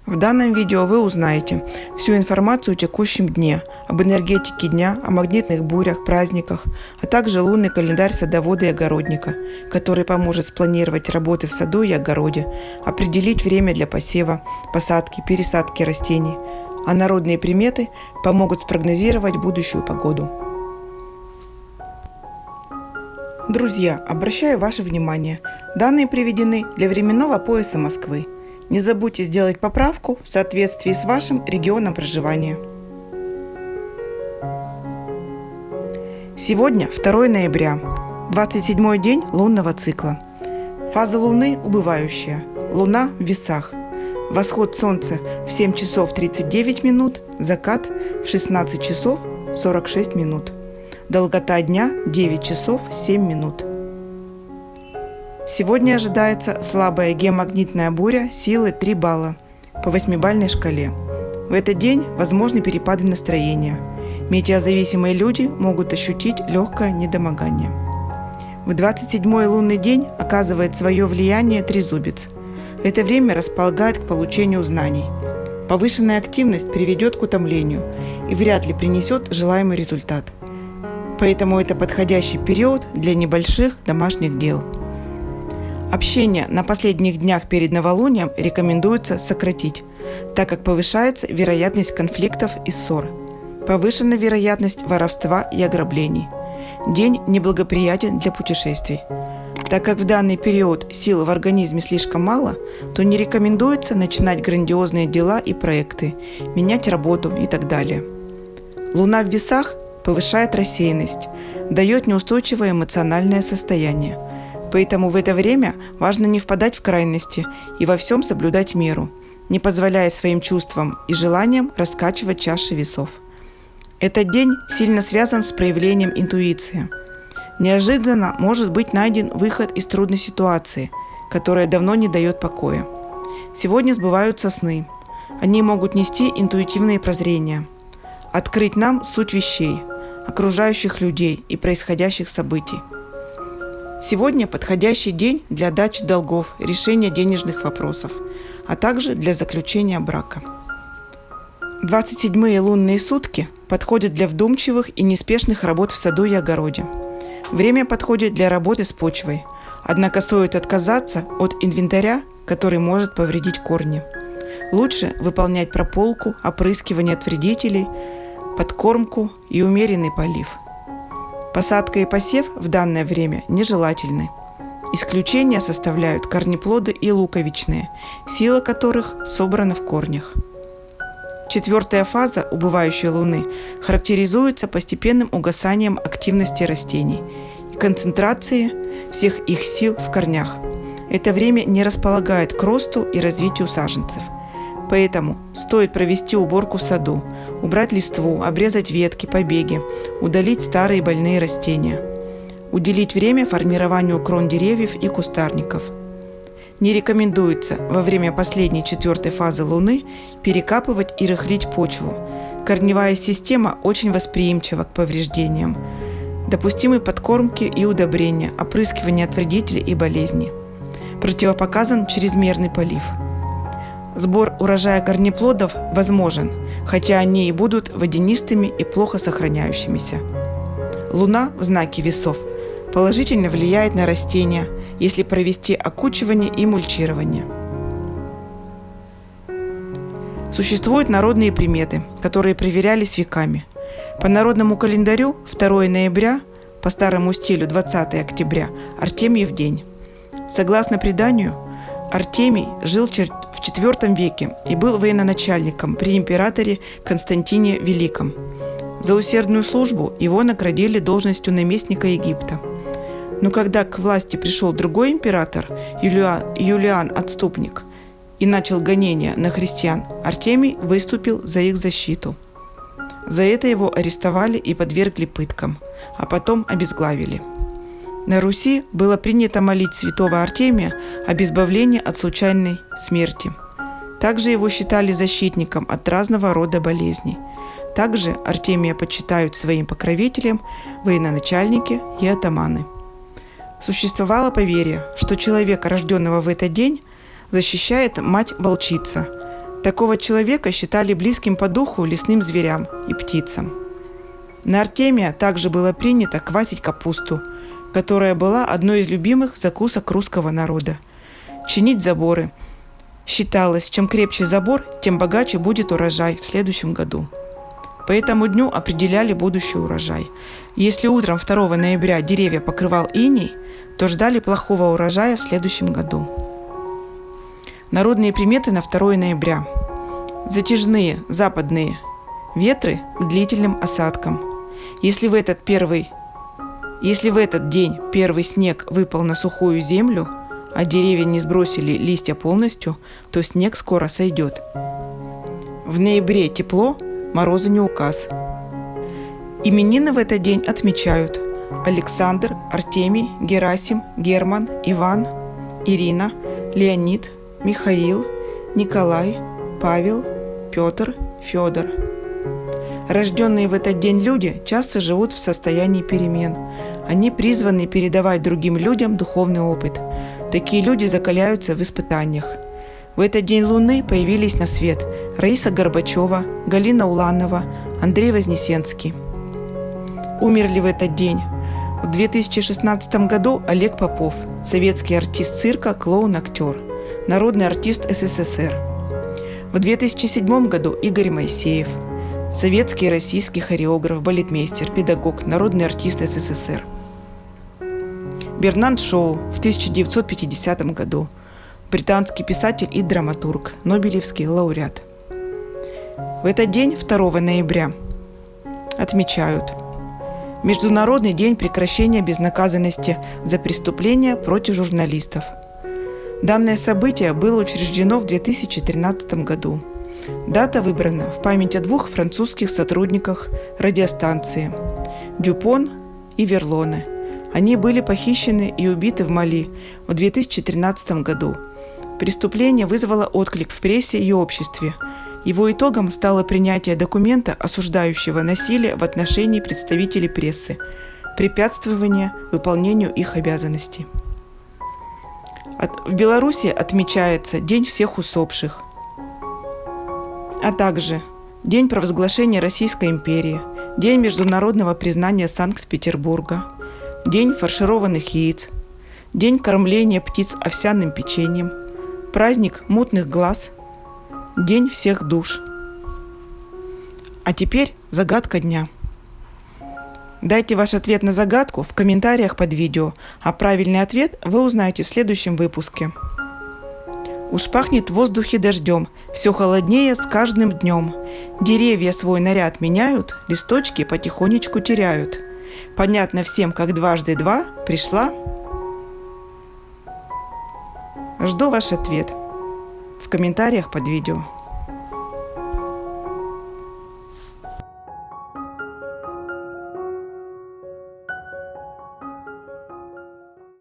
В данном видео вы узнаете всю информацию о текущем дне, об энергетике дня, о магнитных бурях, праздниках, а также лунный календарь садовода и огородника, который поможет спланировать работы в саду и огороде, определить время для посева, посадки, пересадки растений, а народные приметы помогут спрогнозировать будущую погоду. Друзья, обращаю ваше внимание, данные приведены для временного пояса Москвы. Не забудьте сделать поправку в соответствии с вашим регионом проживания. Сегодня 2 ноября, 27-й день лунного цикла. Фаза Луны убывающая, Луна в весах. Восход Солнца в 7 часов 39 минут, закат в 16 часов 46 минут. Долгота дня 9 часов 7 минут. Сегодня ожидается слабая геомагнитная буря силы 3 балла по 8-бальной шкале. В этот день возможны перепады настроения. Метеозависимые люди могут ощутить легкое недомогание. В 27-й лунный день оказывает свое влияние трезубец. Это время располагает к получению знаний. Повышенная активность приведет к утомлению и вряд ли принесет желаемый результат. Поэтому это подходящий период для небольших домашних дел. Общение на последних днях перед новолунием рекомендуется сократить, так как повышается вероятность конфликтов и ссор. Повышена вероятность воровства и ограблений. День неблагоприятен для путешествий. Так как в данный период сил в организме слишком мало, то не рекомендуется начинать грандиозные дела и проекты, менять работу и так далее. Луна в весах повышает рассеянность, дает неустойчивое эмоциональное состояние. Поэтому в это время важно не впадать в крайности и во всем соблюдать меру, не позволяя своим чувствам и желаниям раскачивать чаши весов. Этот день сильно связан с проявлением интуиции. Неожиданно может быть найден выход из трудной ситуации, которая давно не дает покоя. Сегодня сбываются сны. Они могут нести интуитивные прозрения, открыть нам суть вещей, окружающих людей и происходящих событий. Сегодня подходящий день для дачи долгов, решения денежных вопросов, а также для заключения брака. 27-е лунные сутки подходят для вдумчивых и неспешных работ в саду и огороде. Время подходит для работы с почвой, однако стоит отказаться от инвентаря, который может повредить корни. Лучше выполнять прополку, опрыскивание от вредителей, подкормку и умеренный полив. Посадка и посев в данное время нежелательны. Исключения составляют корнеплоды и луковичные, сила которых собрана в корнях. 4-я фаза убывающей Луны характеризуется постепенным угасанием активности растений и концентрацией всех их сил в корнях. Это время не располагает к росту и развитию саженцев. Поэтому стоит провести уборку в саду, убрать листву, обрезать ветки, побеги, удалить старые больные растения. Уделить время формированию крон деревьев и кустарников. Не рекомендуется во время последней 4-й фазы Луны перекапывать и рыхлить почву. Корневая система очень восприимчива к повреждениям. Допустимы подкормки и удобрения, опрыскивание от вредителей и болезней. Противопоказан чрезмерный полив. Сбор урожая корнеплодов возможен, хотя они и будут водянистыми и плохо сохраняющимися. Луна в знаке весов положительно влияет на растения, если провести окучивание и мульчирование. Существуют народные приметы, которые проверялись веками. По народному календарю 2 ноября, по старому стилю 20 октября, Артемьев день. Согласно преданию, Артемий жил в IV веке и был военачальником при императоре Константине Великом. За усердную службу его наградили должностью наместника Египта. Но когда к власти пришел другой император, Юлиан Отступник, и начал гонения на христиан, Артемий выступил за их защиту. За это его арестовали и подвергли пыткам, а потом обезглавили. На Руси было принято молить святого Артемия об избавлении от случайной смерти. Также его считали защитником от разного рода болезней. Также Артемия почитают своим покровителем военачальники и атаманы. Существовало поверье, что человека, рожденного в этот день, защищает мать-волчица, Такого человека считали близким по духу лесным зверям и птицам. На Артемия также было принято квасить капусту, которая была одной из любимых закусок русского народа. Чинить заборы. Считалось, чем крепче забор, тем богаче будет урожай в следующем году. По этому дню определяли будущий урожай. Если утром 2 ноября деревья покрывал иней, то ждали плохого урожая в следующем году. Народные приметы на 2 ноября. Затяжные западные ветры к длительным осадкам. Если в этот день первый снег выпал на сухую землю, а деревья не сбросили листья полностью, то снег скоро сойдет. В ноябре тепло, морозы не указ. Именины в этот день отмечают Александр, Артемий, Герасим, Герман, Иван, Ирина, Леонид, Михаил, Николай, Павел, Петр, Федор. Рожденные в этот день люди часто живут в состоянии перемен. Они призваны передавать другим людям духовный опыт. Такие люди закаляются в испытаниях. В этот день Луны появились на свет Раиса Горбачева, Галина Уланова, Андрей Вознесенский. Умерли в этот день. В 2016 году Олег Попов, советский артист цирка, клоун, актер, народный артист СССР. В 2007 году Игорь Моисеев, советский и российский хореограф, балетмейстер, педагог, народный артист СССР. Бернард Шоу в 1950 году, британский писатель и драматург, Нобелевский лауреат. В этот день, 2 ноября, отмечают Международный день прекращения безнаказанности за преступления против журналистов. Данное событие было учреждено в 2013 году. Дата выбрана в память о 2 французских сотрудниках радиостанции – Дюпон и Верлоне. Они были похищены и убиты в Мали в 2013 году. Преступление вызвало отклик в прессе и обществе. Его итогом стало принятие документа, осуждающего насилие в отношении представителей прессы, препятствование выполнению их обязанностей. В Беларуси отмечается День всех усопших, а также День провозглашения Российской империи, День международного признания Санкт-Петербурга, День фаршированных яиц, День кормления птиц овсяным печеньем, праздник мутных глаз, День всех душ. А теперь загадка дня. Дайте ваш ответ на загадку в комментариях под видео, а правильный ответ вы узнаете в следующем выпуске. Уж пахнет в воздухе дождем, все холоднее с каждым днем. Деревья свой наряд меняют, листочки потихонечку теряют. Понятно всем, как 2 × 2 пришла. Жду ваш ответ в комментариях под видео.